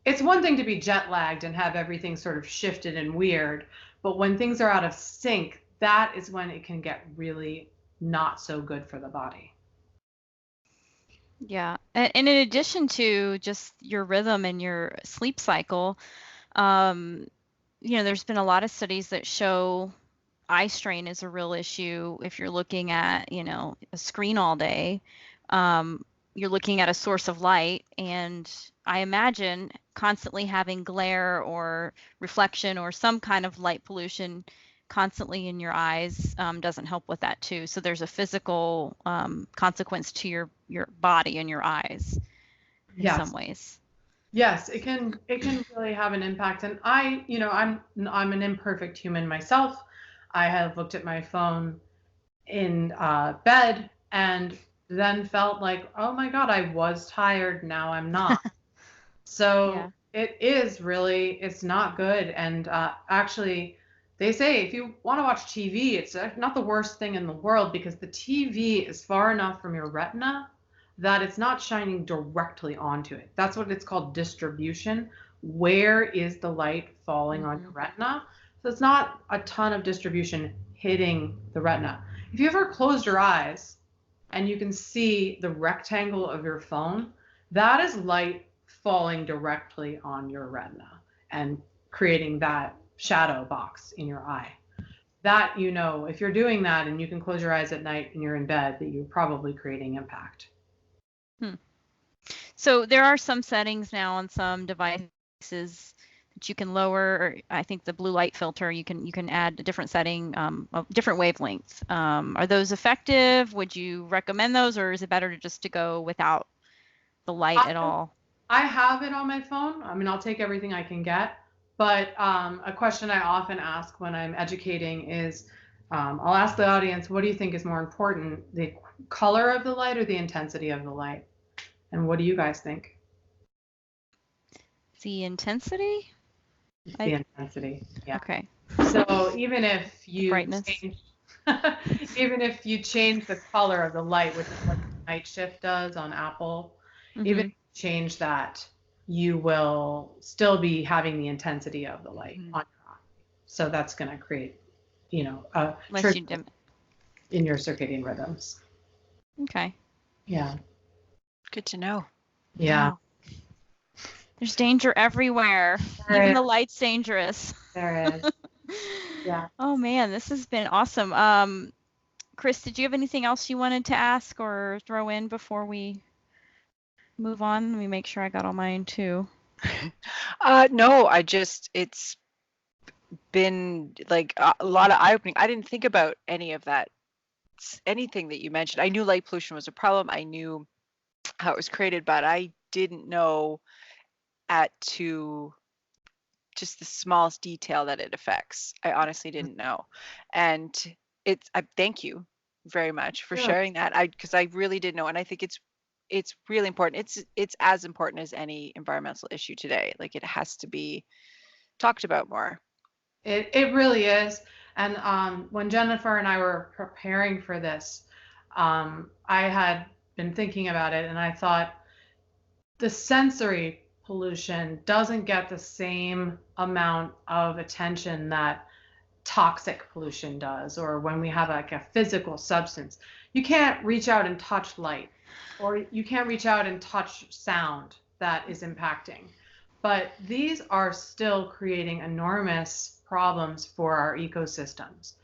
it's one thing to be jet lagged and have everything sort of shifted and weird, but when things are out of sync, that is when it can get really not so good for the body. Yeah. And in addition to just your rhythm and your sleep cycle, there's been a lot of studies that show eye strain is a real issue. If you're looking at, a screen all day, you're looking at a source of light, and I imagine constantly having glare or reflection or some kind of light pollution constantly in your eyes doesn't help with that too. So there's a physical consequence to your body and your eyes in some ways. Yes, it can really have an impact. And I'm an imperfect human myself. I have looked at my phone in bed and then felt like, oh my God, I was tired. Now I'm not. So it's not good. And actually, they say if you want to watch TV, it's not the worst thing in the world, because the TV is far enough from your retina that it's not shining directly onto it. That's what it's called, distribution. Where is the light falling on your retina? So it's not a ton of distribution hitting the retina. If you ever closed your eyes and you can see the rectangle of your phone, that is light falling directly on your retina and creating that shadow box in your eye. That, if you're doing that and you can close your eyes at night and you're in bed, that you're probably creating impact. So there are some settings now on some devices that you can lower, or I think the blue light filter, you can add a different setting of different wavelengths. Are those effective? Would you recommend those, or is it better to go without the light at all? I have it on my phone. I mean, I'll take everything I can get. But a question I often ask when I'm educating is, I'll ask the audience, what do you think is more important, the color of the light or the intensity of the light? And what do you guys think? The intensity? The intensity, yeah. Okay. So even if you brightness. Even if you change the color of the light, which is what Night Shift does on Apple, even if you change that, you will still be having the intensity of the light on your eye. So that's going to create, a trigger in your circadian rhythms. Okay. Yeah. Good to know. Yeah. Wow. There's danger everywhere. Even the light's dangerous. There is. Yeah. Oh man, this has been awesome. Chris, did you have anything else you wanted to ask or throw in before we move on? Let me make sure I got all mine too. No, it's been like a lot of eye-opening. I didn't think about anything that you mentioned. I knew light pollution was a problem. I knew how it was created, but I didn't know to just the smallest detail that it affects. I honestly didn't know. And I thank you very much for sharing that. Because I really didn't know. And I think it's really important. It's as important as any environmental issue today. Like, it has to be talked about more. It really is. And when Jennifer and I were preparing for this, I had been thinking about it, and I thought the sensory pollution doesn't get the same amount of attention that toxic pollution does, or when we have like a physical substance. You can't reach out and touch light, or you can't reach out and touch sound that is impacting. But these are still creating enormous problems for our ecosystems.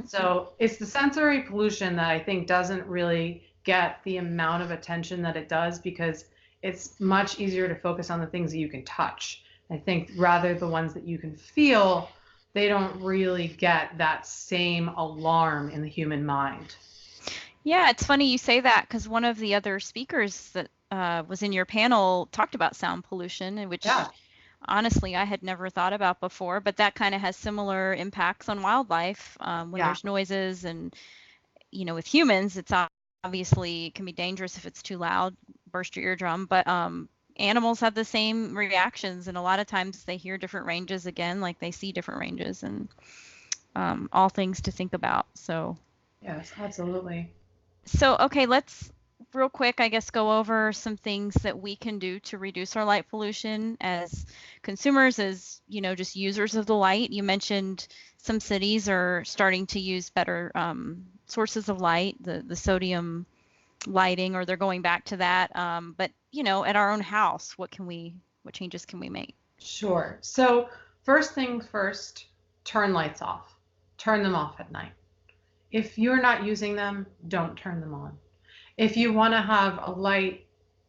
So it's the sensory pollution that I think doesn't really get the amount of attention that it does, because it's much easier to focus on the things that you can touch. I think rather the ones that you can feel, they don't really get that same alarm in the human mind. Yeah, it's funny you say that because one of the other speakers that was in your panel talked about sound pollution, which Yeah. honestly I had never thought about before, but that kind of has similar impacts on wildlife when Yeah. there's noises and, with humans, it's obviously it can be dangerous if it's too loud, burst your eardrum, but animals have the same reactions, and a lot of times they hear different ranges again, like they see different ranges, and all things to think about. So Yes, absolutely. okay, let's real quick, I guess, go over some things that we can do to reduce our light pollution as consumers, as, just users of the light. You mentioned some cities are starting to use better sources of light, the sodium lighting, or they're going back to that. But, at our own house, what changes can we make? Sure. So first things first, turn lights off. Turn them off at night. If you're not using them, don't turn them on. If you want to have a light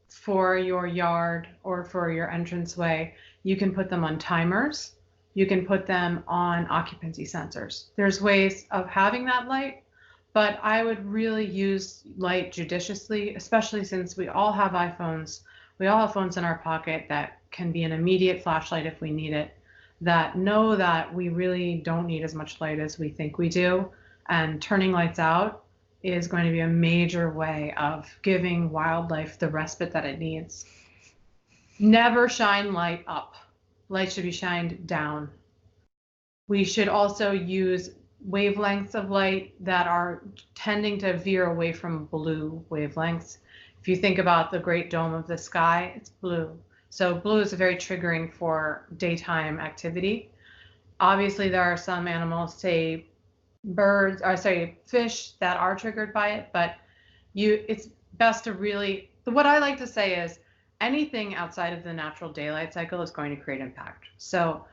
for your yard or for your entranceway, you can put them on timers. You can put them on occupancy sensors. There's ways of having that light, but I would really use light judiciously, especially since we all have iPhones. We all have phones in our pocket that can be an immediate flashlight if we need it, that know that we really don't need as much light as we think we do. And turning lights out is going to be a major way of giving wildlife the respite that it needs. Never shine light up. Light should be shined down. We should also use wavelengths of light that are tending to veer away from blue wavelengths. If you think about the great dome of the sky, it's blue. So blue is very triggering for daytime activity. Obviously, there are some animals, say fish, that are triggered by it, but it's best to really, what I like to say is anything outside of the natural daylight cycle is going to create impact. So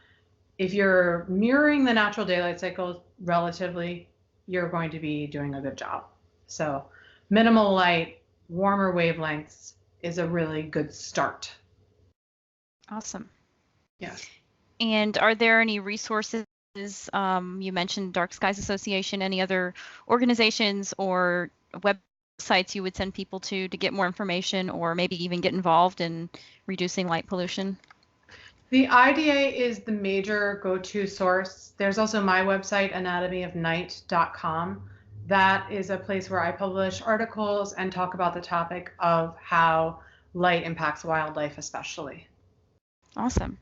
if you're mirroring the natural daylight cycle relatively, you're going to be doing a good job. So minimal light, warmer wavelengths is a really good start. Awesome. Yeah. And are there any resources? You mentioned Dark Skies Association, any other organizations or websites you would send people to get more information, or maybe even get involved in reducing light pollution? The IDA is the major go-to source. There's also my website, anatomyofnight.com. That is a place where I publish articles and talk about the topic of how light impacts wildlife, especially. Awesome.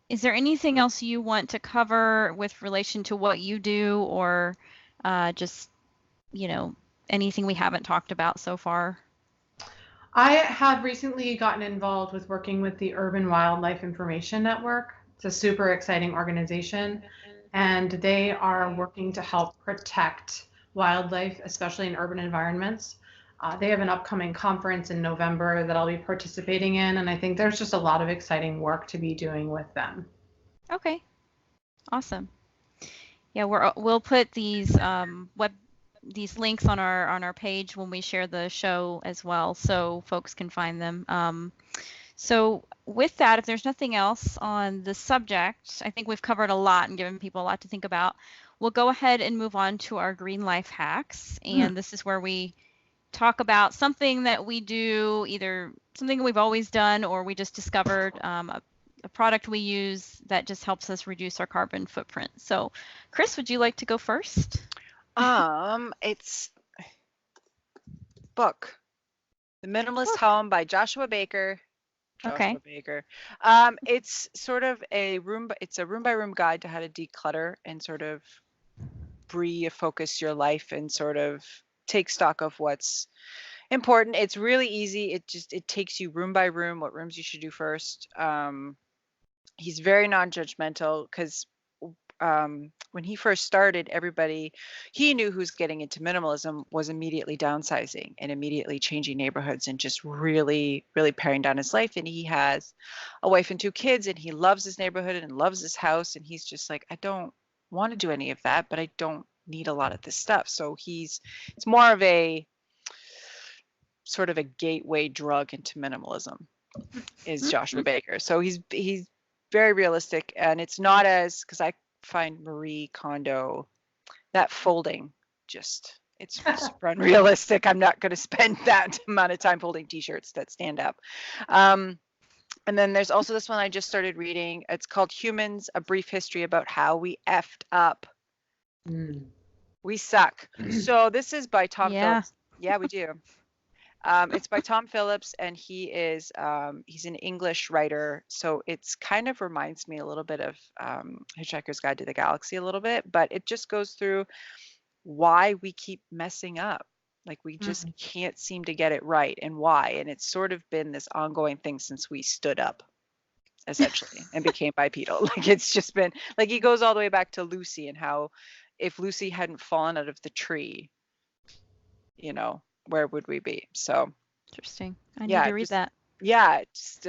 Is there anything else you want to cover with relation to what you do, or just, anything we haven't talked about so far? I have recently gotten involved with working with the Urban Wildlife Information Network. It's a super exciting organization, and they are working to help protect wildlife, especially in urban environments. They have an upcoming conference in November that I'll be participating in, and I think there's just a lot of exciting work to be doing with them. Okay, awesome. Yeah, we'll put these these links on our page when we share the show as well, so folks can find them. So with that, if there's nothing else on the subject, I think we've covered a lot and given people a lot to think about. We'll go ahead and move on to our green life hacks, and this is where we talk about something that we do, either something we've always done or we just discovered, a product we use that just helps us reduce our carbon footprint. So Chris, would you like to go first? It's book, The Minimalist Home by Joshua Baker. Okay. It's sort of a room by room guide to how to declutter and sort of refocus your life and sort of take stock of what's important. It's really easy. It takes you room by room, what rooms you should do first. He's very non-judgmental because when he first started, he knew who's getting into minimalism was immediately downsizing and immediately changing neighborhoods and just really, really paring down his life. And he has a wife and 2 kids, and he loves his neighborhood and loves his house. And he's just like, I don't want to do any of that, but I don't need a lot of this stuff. So it's more of a sort of a gateway drug into minimalism. is Joshua Baker. So he's very realistic, and it's not as, because I find Marie Kondo, that folding, just it's super unrealistic. I'm not going to spend that amount of time folding t-shirts that stand up. And then there's also this one I just started reading. It's called Humans, A Brief History About How We Effed Up. We suck. So this is by Tom Phillips. Yeah, we do. It's by Tom Phillips, and he is he's an English writer. So it's kind of reminds me a little bit of Hitchhiker's Guide to the Galaxy a little bit, but it just goes through why we keep messing up. Like we just can't seem to get it right, and why. And it's sort of been this ongoing thing since we stood up, essentially, and became bipedal. Like it's just been like, he goes all the way back to Lucy, and how if Lucy hadn't fallen out of the tree, you know, where would we be? So interesting. I need to read that. Yeah, just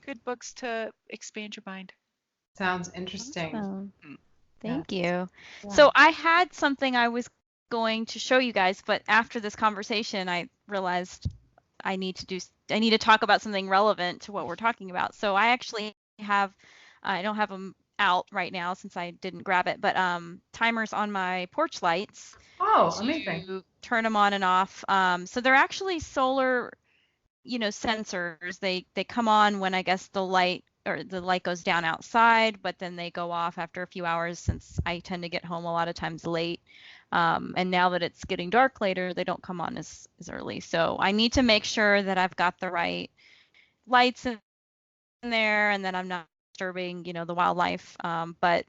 good books to expand your mind. Sounds interesting. Awesome. Thank you. Yeah. So I had something I was going to show you guys, but after this conversation, I realized I need to talk about something relevant to what we're talking about. So I actually have, I don't have them out right now since I didn't grab it, but timers on my porch lights. Oh, amazing. To turn them on and off. So they're actually solar, sensors. They come on when I guess the light goes down outside, but then they go off after a few hours, since I tend to get home a lot of times late. And now that it's getting dark later, they don't come on as early. So I need to make sure that I've got the right lights in there, and that I'm not disturbing, the wildlife. But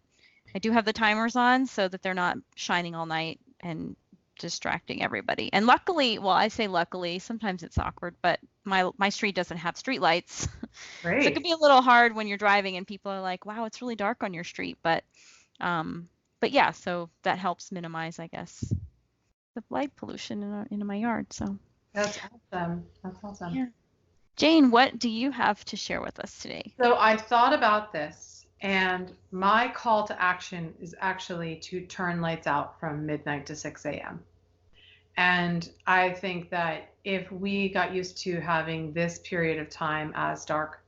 I do have the timers on so that they're not shining all night and distracting everybody. And luckily, well, I say luckily, sometimes it's awkward, but my street doesn't have street lights. Great. So it can be a little hard when you're driving and people are like, wow, it's really dark on your street. But yeah, so that helps minimize, I guess, the light pollution in my yard. So that's awesome. That's awesome. Yeah. Jane, what do you have to share with us today? So I thought about this, and my call to action is actually to turn lights out from midnight to 6 a.m. And I think that if we got used to having this period of time as dark,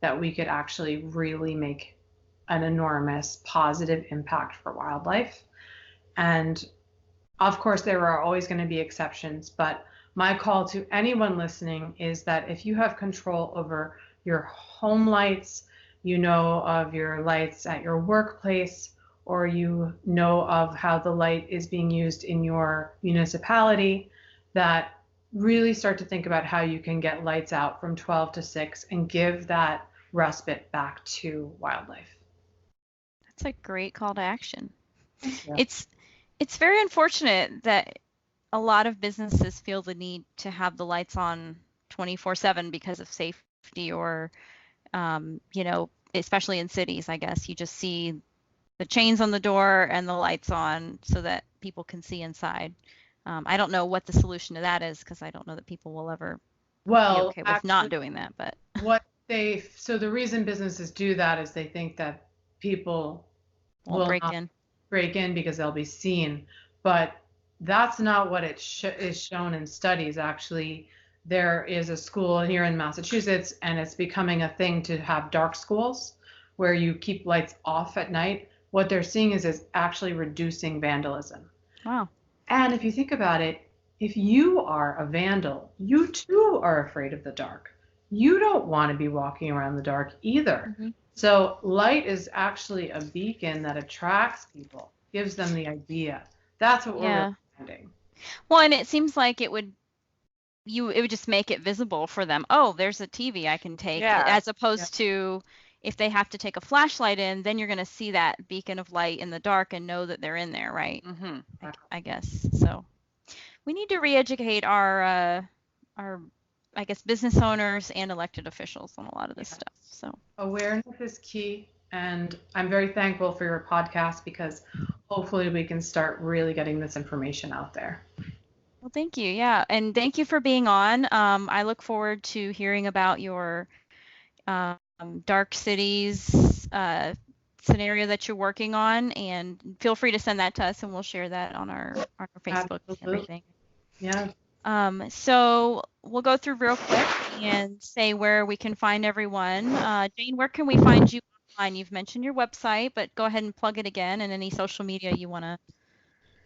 that we could actually really make an enormous positive impact for wildlife. And of course, there are always going to be exceptions, but my call to anyone listening is that if you have control over your home lights, of your lights at your workplace, or of how the light is being used in your municipality, that really start to think about how you can get lights out from 12 to 6 and give that respite back to wildlife. That's a great call to action. Yeah. It's very unfortunate that a lot of businesses feel the need to have the lights on 24/7 because of safety, or especially in cities, I guess you just see the chains on the door and the lights on so that people can see inside. I don't know what the solution to that is, because I don't know that people will ever be okay with not doing that. But so the reason businesses do that is they think that people will break in because they'll be seen, but that's not what it is shown in studies. Actually, there is a school here in Massachusetts, and it's becoming a thing to have dark schools where you keep lights off at night. What they're seeing is actually reducing vandalism. Wow. And if you think about it, if you are a vandal, you too are afraid of the dark. You don't want to be walking around the dark either. Mm-hmm. So light is actually a beacon that attracts people, gives them the idea. That's what we're finding. Well, and it seems like it would just make it visible for them. Oh, there's a TV I can take, as opposed to if they have to take a flashlight in, then you're going to see that beacon of light in the dark and know that they're in there, right? Mm-hmm. I guess. So we need to re-educate our I guess business owners and elected officials on a lot of this stuff. So awareness is key, and I'm very thankful for your podcast, because hopefully we can start really getting this information out there. Well, thank you. Yeah, and thank you for being on. I look forward to hearing about your dark cities scenario that you're working on, and feel free to send that to us, and we'll share that on our Facebook. Absolutely. And everything. Yeah. So we'll go through real quick and say where we can find everyone. Jane, where can we find you online? You've mentioned your website, but go ahead and plug it again, and any social media you want to.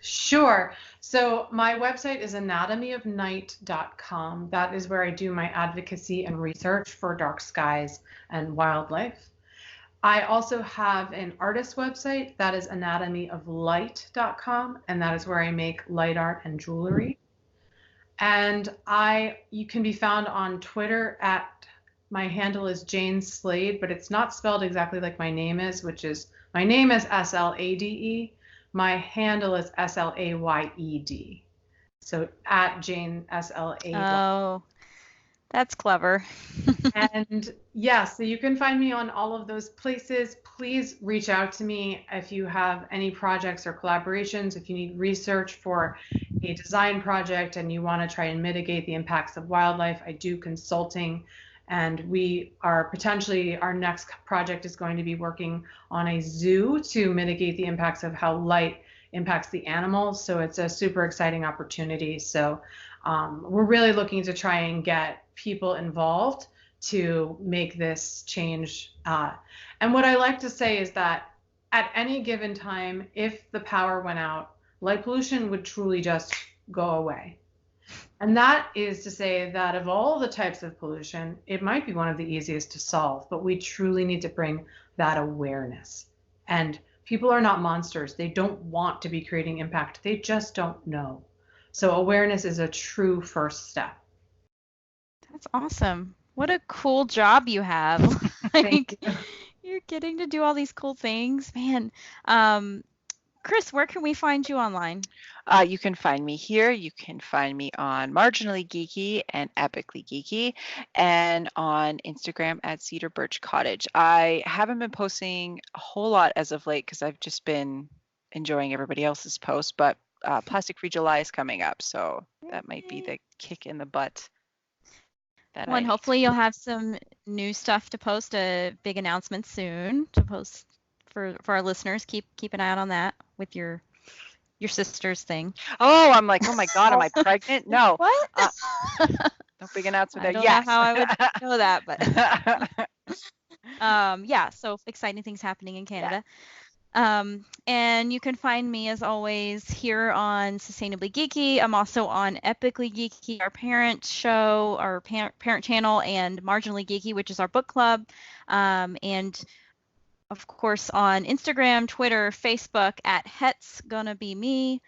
Sure. So my website is anatomyofnight.com. That is where I do my advocacy and research for dark skies and wildlife. I also have an artist website that is anatomyoflight.com, and that is where I make light art and jewelry. And you can be found on Twitter at, my handle is Jane Slade, but it's not spelled exactly like my name is, which is, my name is Slade. My handle is Slayed. So at Jane Slade. Oh, that's clever. And yeah, so you can find me on all of those places. Please reach out to me if you have any projects or collaborations, if you need research for a design project and you want to try and mitigate the impacts of wildlife. I do consulting, and we are potentially, our next project is going to be working on a zoo to mitigate the impacts of how light impacts the animals. So it's a super exciting opportunity. So we're really looking to try and get people involved to make this change. And what I like to say is that at any given time, if the power went out, light pollution would truly just go away. And that is to say that of all the types of pollution, it might be one of the easiest to solve, but we truly need to bring that awareness. And people are not monsters. They don't want to be creating impact. They just don't know. So awareness is a true first step. That's awesome. What a cool job you have. Thank you. You're getting to do all these cool things, man. Chris, where can we find you online? You can find me here. You can find me on Marginally Geeky and Epically Geeky, and on Instagram at Cedar Birch Cottage. I haven't been posting a whole lot as of late because I've just been enjoying everybody else's posts, but Plastic Free July is coming up, so that might be the kick in the butt. Well, and hopefully you'll have some new stuff to post, a big announcement soon to post for our listeners. Keep an eye out on that with your sister's thing. Oh, I'm like, oh my God, am I pregnant? No. What? No big announcement there. I don't Yes. know how I would know that, but yeah, so exciting things happening in Canada. And you can find me as always here on Sustainably Geeky. I'm also on Epically Geeky, our parent show, our parent channel, and Marginally Geeky, which is our book club. And of course on Instagram, Twitter, Facebook at Het's Gonna Be Me.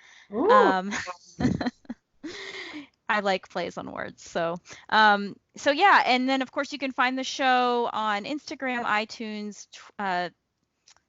I like plays on words. So yeah, and then of course you can find the show on Instagram, iTunes,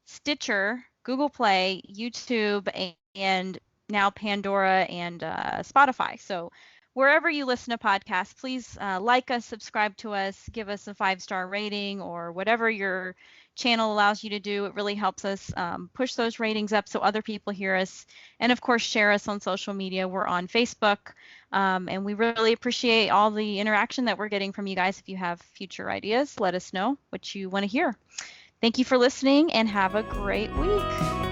Stitcher, Google Play, YouTube, and now Pandora and Spotify. So wherever you listen to podcasts, please like us, subscribe to us, give us a 5-star rating or whatever your channel allows you to do. It really helps us push those ratings up so other people hear us. And of course, share us on social media. We're on Facebook. And we really appreciate all the interaction that we're getting from you guys. If you have future ideas, let us know what you want to hear. Thank you for listening and have a great week.